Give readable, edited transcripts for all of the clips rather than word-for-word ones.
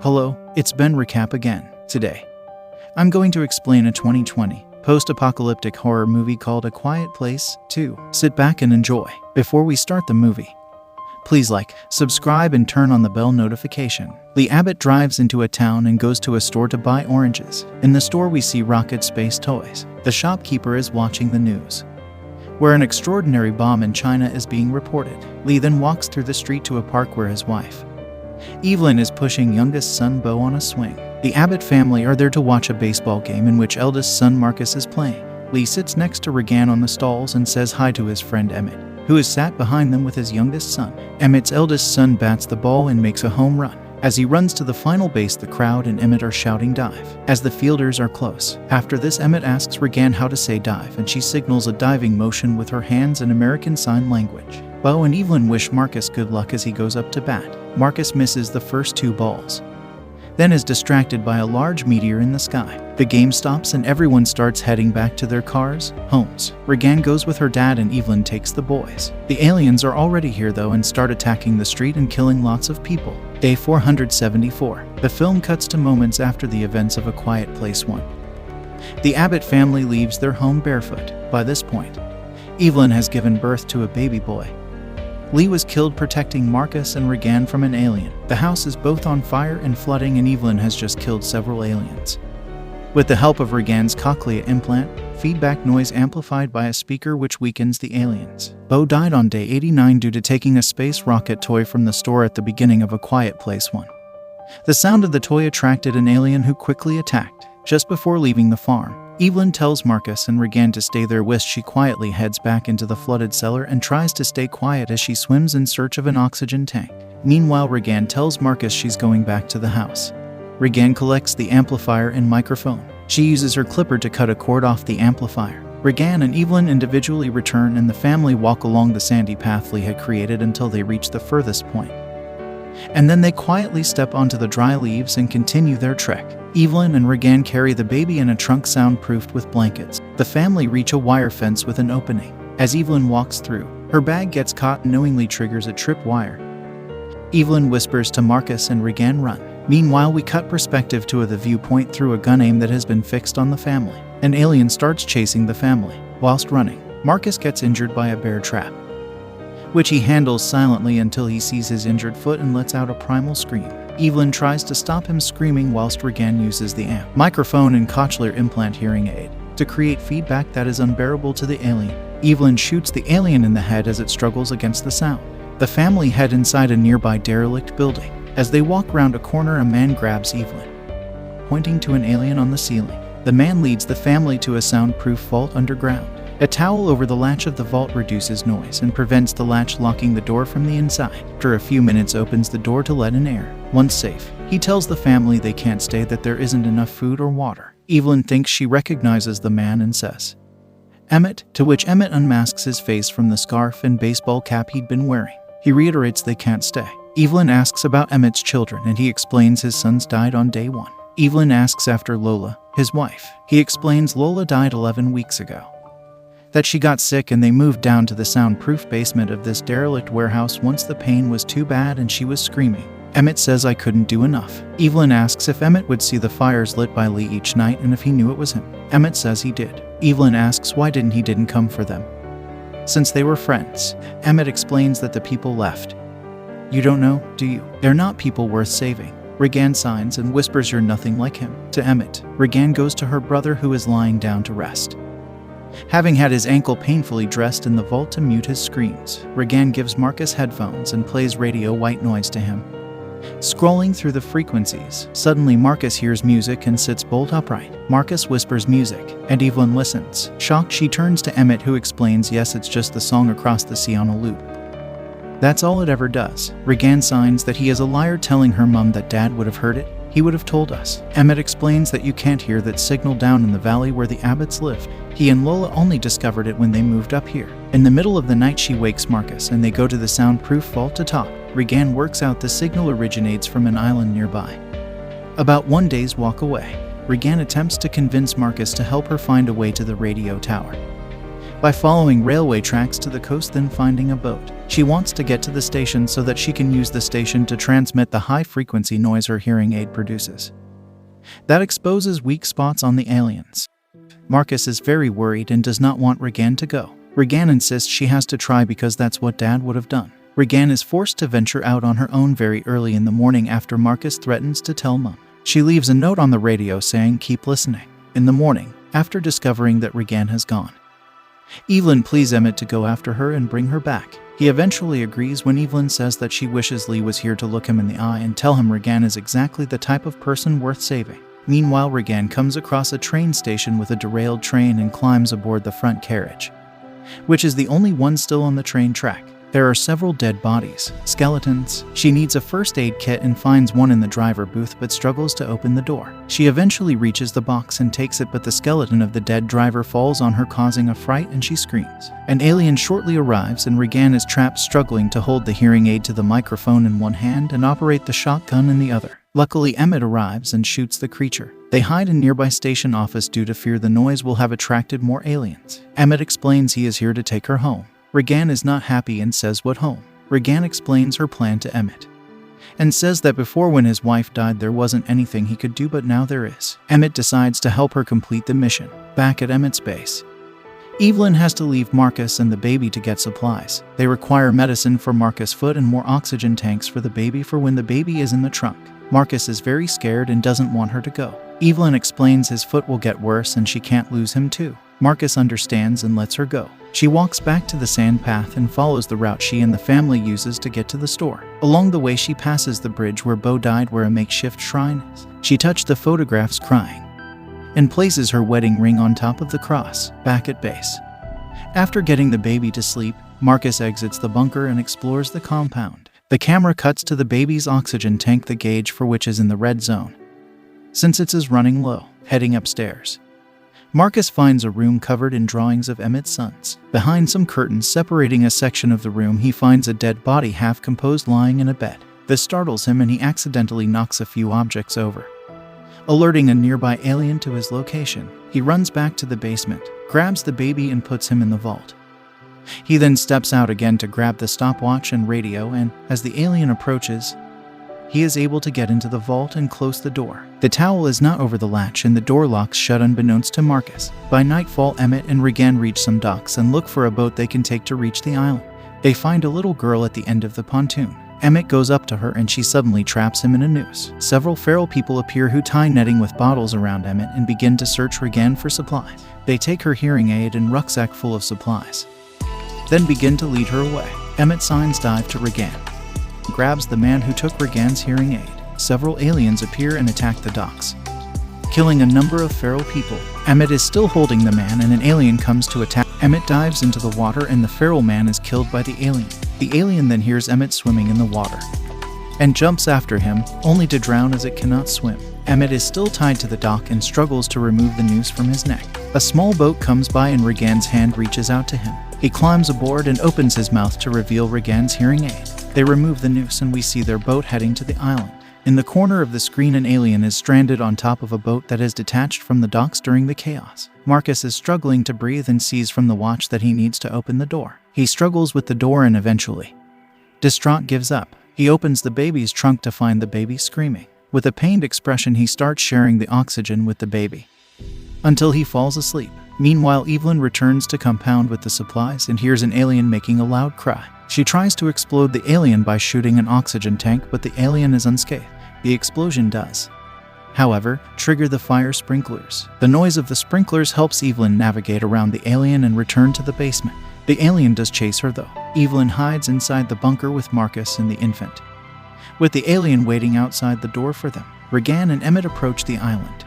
Hello, it's Ben Recap again. Today, I'm going to explain a 2020 post-apocalyptic horror movie called A Quiet Place 2. Sit back and enjoy. Before we start the movie, please like, subscribe, and turn on the bell notification. Lee Abbott drives into a town and goes to a store to buy oranges. In the store we see rocket space toys. The shopkeeper is watching the news, where an extraordinary bomb in China is being reported. Lee then walks through the street to a park where his wife, Evelyn, is pushing youngest son Bo on a swing. The Abbott family are there to watch a baseball game in which eldest son Marcus is playing. Lee sits next to Regan on the stalls and says hi to his friend Emmett, who is sat behind them with his youngest son. Emmett's eldest son bats the ball and makes a home run. As he runs to the final base, the crowd and Emmett are shouting dive, as the fielders are close. After this, Emmett asks Regan how to say dive, and she signals a diving motion with her hands in American Sign Language. Bo and Evelyn wish Marcus good luck as he goes up to bat. Marcus misses the first two balls, then is distracted by a large meteor in the sky. The game stops and everyone starts heading back to their cars, homes. Regan goes with her dad and Evelyn takes the boys. The aliens are already here though and start attacking the street and killing lots of people. Day 474. The film cuts to moments after the events of A Quiet Place 1. The Abbott family leaves their home barefoot. By this point, Evelyn has given birth to a baby boy. Lee was killed protecting Marcus and Regan from an alien. The house is both on fire and flooding, and Evelyn has just killed several aliens. With the help of Regan's cochlea implant, feedback noise amplified by a speaker which weakens the aliens. Bo died on day 89 due to taking a space rocket toy from the store at the beginning of A Quiet Place 1. The sound of the toy attracted an alien who quickly attacked. Just before leaving the farm, Evelyn tells Marcus and Regan to stay there whilst she quietly heads back into the flooded cellar and tries to stay quiet as she swims in search of an oxygen tank. Meanwhile, Regan tells Marcus she's going back to the house. Regan collects the amplifier and microphone. She uses her clipper to cut a cord off the amplifier. Regan and Evelyn individually return and the family walk along the sandy path Lee had created until they reach the furthest point. And then they quietly step onto the dry leaves and continue their trek. Evelyn and Regan carry the baby in a trunk soundproofed with blankets. The family reach a wire fence with an opening. As Evelyn walks through, her bag gets caught and knowingly triggers a tripwire. Evelyn whispers to Marcus and Regan run. Meanwhile, we cut perspective to the viewpoint through a gun aim that has been fixed on the family. An alien starts chasing the family. Whilst running, Marcus gets injured by a bear trap, which he handles silently until he sees his injured foot and lets out a primal scream. Evelyn tries to stop him screaming whilst Regan uses the amp, microphone, and cochlear implant hearing aid to create feedback that is unbearable to the alien. Evelyn shoots the alien in the head as it struggles against the sound. The family head inside a nearby derelict building. As they walk round a corner, a man grabs Evelyn, pointing to an alien on the ceiling. The man leads the family to a soundproof vault underground. A towel over the latch of the vault reduces noise and prevents the latch locking the door from the inside. After a few minutes, opens the door to let in air. Once safe, he tells the family they can't stay, that there isn't enough food or water. Evelyn thinks she recognizes the man and says, "Emmett," to which Emmett unmasks his face from the scarf and baseball cap he'd been wearing. He reiterates they can't stay. Evelyn asks about Emmett's children and he explains his sons died on day 1. Evelyn asks after Lola, his wife. He explains Lola died 11 weeks ago. That she got sick and they moved down to the soundproof basement of this derelict warehouse once the pain was too bad and she was screaming. Emmett says I couldn't do enough. Evelyn asks if Emmett would see the fires lit by Lee each night and if he knew it was him. Emmett says he did. Evelyn asks why he didn't come for them, since they were friends. Emmett explains that the people left. You don't know, do you? They're not people worth saving. Regan signs and whispers you're nothing like him to Emmett. Regan goes to her brother who is lying down to rest, having had his ankle painfully dressed in the vault to mute his screams. Regan gives Marcus headphones and plays radio white noise to him, scrolling through the frequencies. Suddenly Marcus hears music and sits bolt upright. Marcus whispers music, and Evelyn listens. Shocked, she turns to Emmett who explains yes, it's just the song Across the Sea on a loop. That's all it ever does. Regan signs that he is a liar, telling her mum that dad would have heard it. He would have told us. Emmett explains that you can't hear that signal down in the valley where the Abbotts lived. He and Lola only discovered it when they moved up here. In the middle of the night she wakes Marcus and they go to the soundproof vault to talk. Regan works out the signal originates from an island nearby, about 1 day's walk away. Regan attempts to convince Marcus to help her find a way to the radio tower. by following railway tracks to the coast, then finding a boat. She wants to get to the station so that she can use the station to transmit the high-frequency noise her hearing aid produces. That exposes weak spots on the aliens. Marcus is very worried and does not want Regan to go. Regan insists she has to try because that's what Dad would have done. Regan is forced to venture out on her own very early in the morning after Marcus threatens to tell Mom. She leaves a note on the radio saying, "Keep listening." In the morning, after discovering that Regan has gone, Evelyn pleads Emmett to go after her and bring her back. He eventually agrees when Evelyn says that she wishes Lee was here to look him in the eye and tell him Regan is exactly the type of person worth saving. Meanwhile, Regan comes across a train station with a derailed train and climbs aboard the front carriage, which is the only one still on the train track. There are several dead bodies, skeletons. She needs a first aid kit and finds one in the driver booth but struggles to open the door. She eventually reaches the box and takes it, but the skeleton of the dead driver falls on her, causing a fright, and she screams. An alien shortly arrives and Regan is trapped, struggling to hold the hearing aid to the microphone in one hand and operate the shotgun in the other. Luckily, Emmett arrives and shoots the creature. They hide in nearby station office due to fear the noise will have attracted more aliens. Emmett explains he is here to take her home. Regan is not happy and says, "What home?" Regan explains her plan to Emmett and says that before, when his wife died, there wasn't anything he could do, but now there is. Emmett decides to help her complete the mission. Back at Emmett's base, Evelyn has to leave Marcus and the baby to get supplies. They require medicine for Marcus' foot and more oxygen tanks for the baby for when the baby is in the trunk. Marcus is very scared and doesn't want her to go. Evelyn explains his foot will get worse and she can't lose him too. Marcus understands and lets her go. She walks back to the sand path and follows the route she and the family uses to get to the store. Along the way, she passes the bridge where Bo died, where a makeshift shrine is. She touched the photographs, crying, and places her wedding ring on top of the cross. Back at base, after getting the baby to sleep, Marcus exits the bunker and explores the compound. The camera cuts to the baby's oxygen tank, the gauge for which is in the red zone, since it is running low. Heading upstairs, Marcus finds a room covered in drawings of Emmett's sons. Behind some curtains separating a section of the room, he finds a dead body, half composed, lying in a bed. This startles him and he accidentally knocks a few objects over, alerting a nearby alien to his location. He runs back to the basement, grabs the baby and puts him in the vault. He then steps out again to grab the stopwatch and radio, and as the alien approaches, he is able to get into the vault and close the door. The towel is not over the latch and the door locks shut unbeknownst to Marcus. By nightfall, Emmett and Regan reach some docks and look for a boat they can take to reach the island. They find a little girl at the end of the pontoon. Emmett goes up to her and she suddenly traps him in a noose. Several feral people appear who tie netting with bottles around Emmett and begin to search Regan for supplies. They take her hearing aid and rucksack full of supplies, then begin to lead her away. Emmett signs dive to Regan, grabs the man who took Regan's hearing aid. Several aliens appear and attack the docks, killing a number of feral people. Emmett is still holding the man and an alien comes to attack. Emmett dives into the water and the feral man is killed by the alien. The alien then hears Emmett swimming in the water and jumps after him, only to drown as it cannot swim. Emmett is still tied to the dock and struggles to remove the noose from his neck. A small boat comes by and Regan's hand reaches out to him. He climbs aboard and opens his mouth to reveal Regan's hearing aid. They remove the noose and we see their boat heading to the island. In the corner of the screen, an alien is stranded on top of a boat that is detached from the docks during the chaos. Marcus is struggling to breathe and sees from the watch that he needs to open the door. He struggles with the door and eventually, distraught, gives up. He opens the baby's trunk to find the baby screaming. With a pained expression, he starts sharing the oxygen with the baby until he falls asleep. Meanwhile, Evelyn returns to compound with the supplies and hears an alien making a loud cry. She tries to explode the alien by shooting an oxygen tank, but the alien is unscathed. The explosion does, however, trigger the fire sprinklers. The noise of the sprinklers helps Evelyn navigate around the alien and return to the basement. The alien does chase her though. Evelyn hides inside the bunker with Marcus and the infant, with the alien waiting outside the door for them. Regan and Emmett approach the island,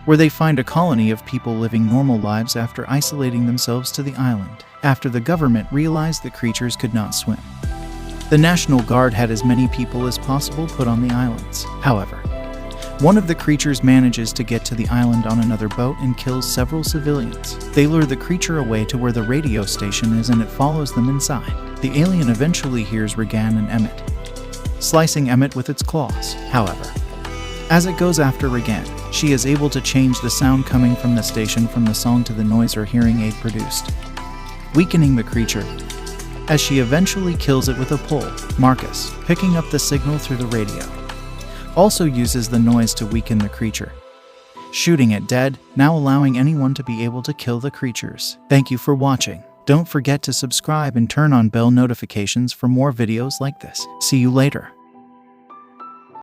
where they find a colony of people living normal lives after isolating themselves to the island. After the government realized the creatures could not swim, the National Guard had as many people as possible put on the islands. However, one of the creatures manages to get to the island on another boat and kills several civilians. They lure the creature away to where the radio station is and it follows them inside. The alien eventually hears Regan and Emmett, slicing Emmett with its claws. However, as it goes after Regan, she is able to change the sound coming from the station from the song to the noise her hearing aid produced. weakening the creature, as she eventually kills it with a pole. Marcus, picking up the signal through the radio, also uses the noise to weaken the creature, shooting it dead, now allowing anyone to be able to kill the creatures. Thank you for watching. Don't forget to subscribe and turn on bell notifications for more videos like this. See you later.